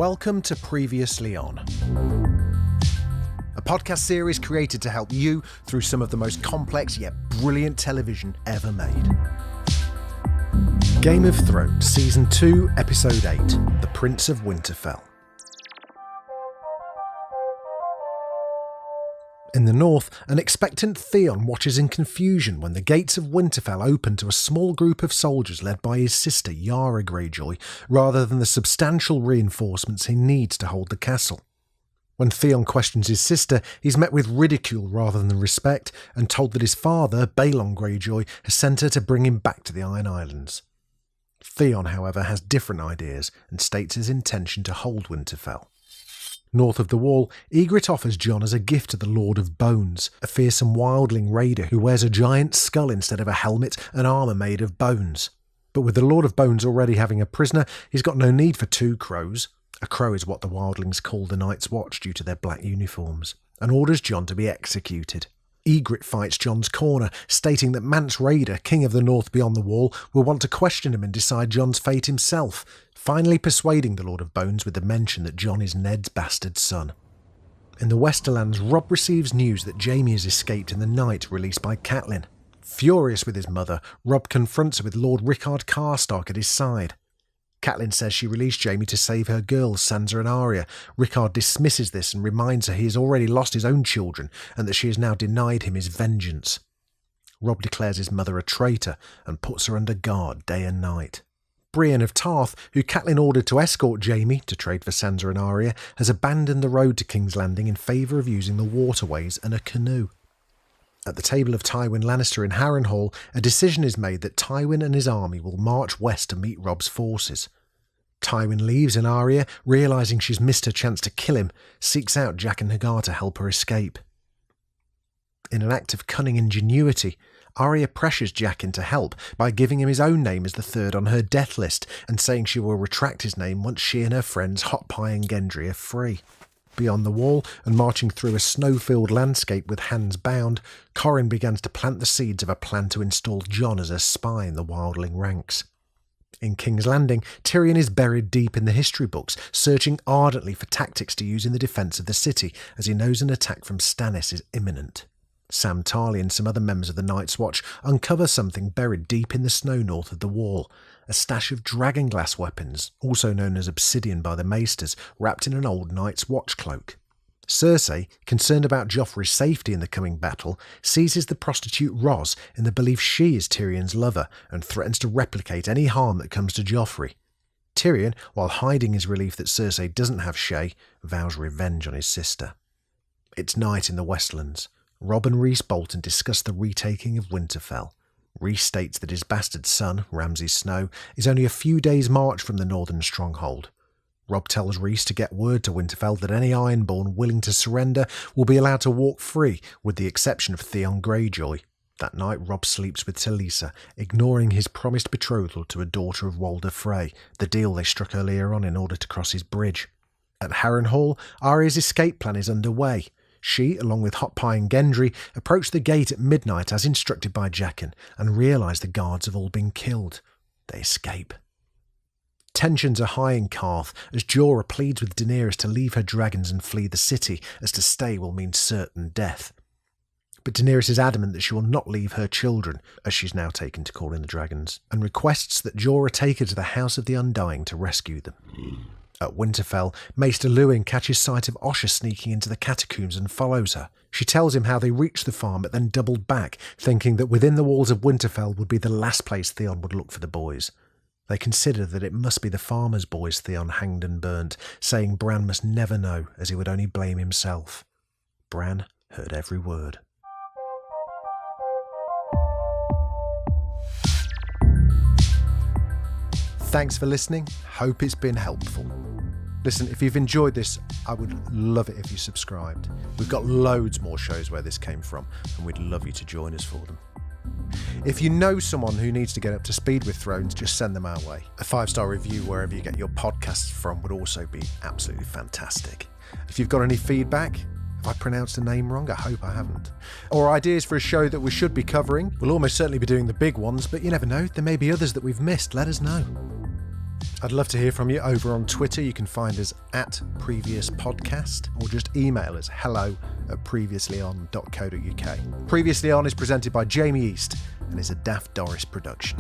Welcome to Previously On, a podcast series created to help you through some of the most complex yet brilliant television ever made. Game of Thrones Season 2, Episode 8, The Prince of Winterfell. In the north, an expectant Theon watches in confusion when the gates of Winterfell open to a small group of soldiers led by his sister Yara Greyjoy, rather than the substantial reinforcements he needs to hold the castle. When Theon questions his sister, he's met with ridicule rather than respect, and told that his father, Balon Greyjoy, has sent her to bring him back to the Iron Islands. Theon, however, has different ideas and states his intention to hold Winterfell. North of the Wall, Ygritte offers Jon as a gift to the Lord of Bones, a fearsome wildling raider who wears a giant skull instead of a helmet and armour made of bones. But with the Lord of Bones already having a prisoner, he's got no need for two crows. A crow is what the wildlings call the Night's Watch due to their black uniforms, and orders Jon to be executed. Ygritte fights Jon's corner, stating that Mance Rayder, king of the North beyond the Wall, will want to question him and decide Jon's fate himself, finally persuading the Lord of Bones with the mention that Jon is Ned's bastard son. In the Westerlands, Robb receives news that Jaime has escaped in the night released by Catelyn. Furious with his mother, Robb confronts her with Lord Rickard Karstark at his side. Catelyn says she released Jaime to save her girls, Sansa and Arya. Rickard dismisses this and reminds her he has already lost his own children and that she has now denied him his vengeance. Robb declares his mother a traitor and puts her under guard day and night. Brienne of Tarth, who Catelyn ordered to escort Jaime to trade for Sansa and Arya, has abandoned the road to King's Landing in favour of using the waterways and a canoe. At the table of Tywin Lannister in Harrenhal, a decision is made that Tywin and his army will march west to meet Robb's forces. Tywin leaves and Arya, realising she's missed her chance to kill him, seeks out Jack and Hagar to help her escape. In an act of cunning ingenuity, Arya pressures Jack into help by giving him his own name as the third on her death list and saying she will retract his name once she and her friends Hot Pie and Gendry are free. Beyond the wall, and marching through a snow-filled landscape with hands bound, Corryn begins to plant the seeds of a plan to install Jon as a spy in the wildling ranks. In King's Landing, Tyrion is buried deep in the history books, searching ardently for tactics to use in the defence of the city, as he knows an attack from Stannis is imminent. Sam Tarly and some other members of the Night's Watch uncover something buried deep in the snow north of the wall, a stash of dragonglass weapons, also known as obsidian by the maesters, wrapped in an old Night's Watch cloak. Cersei, concerned about Joffrey's safety in the coming battle, seizes the prostitute Ros in the belief she is Tyrion's lover and threatens to replicate any harm that comes to Joffrey. Tyrion, while hiding his relief that Cersei doesn't have Shae, vows revenge on his sister. It's night in the Westlands. Robb and Rhys Bolton discuss the retaking of Winterfell. Rhys states that his bastard son, Ramsay Snow, is only a few days' march from the northern stronghold. Robb tells Rhys to get word to Winterfell that any Ironborn willing to surrender will be allowed to walk free, with the exception of Theon Greyjoy. That night Robb sleeps with Talisa, ignoring his promised betrothal to a daughter of Walder Frey, the deal they struck earlier on in order to cross his bridge. At Harrenhal, Arya's escape plan is underway. She, along with Hot Pie and Gendry, approach the gate at midnight as instructed by Jaqen and realise the guards have all been killed. They escape. Tensions are high in Qarth as Jorah pleads with Daenerys to leave her dragons and flee the city, as to stay will mean certain death. But Daenerys is adamant that she will not leave her children, as she's now taken to calling the dragons, and requests that Jorah take her to the House of the Undying to rescue them. At Winterfell, Maester Luwin catches sight of Osha sneaking into the catacombs and follows her. She tells him how they reached the farm but then doubled back, thinking that within the walls of Winterfell would be the last place Theon would look for the boys. They consider that it must be the farmer's boys Theon hanged and burnt, saying Bran must never know, as he would only blame himself. Bran heard every word. Thanks for listening. Hope it's been helpful. Listen, if you've enjoyed this, I would love it if you subscribed. We've got loads more shows where this came from, and we'd love you to join us for them. If you know someone who needs to get up to speed with Thrones, just send them our way. A 5-star review wherever you get your podcasts from would also be absolutely fantastic. If you've got any feedback, have I pronounced a name wrong? I hope I haven't. Or ideas for a show that we should be covering. We'll almost certainly be doing the big ones, but you never know. There may be others that we've missed. Let us know. I'd love to hear from you over on Twitter. You can find us at Previous Podcast, or just email us hello@previouslyon.co.uk. Previously On is presented by Jamie East and is a Daft Doris production.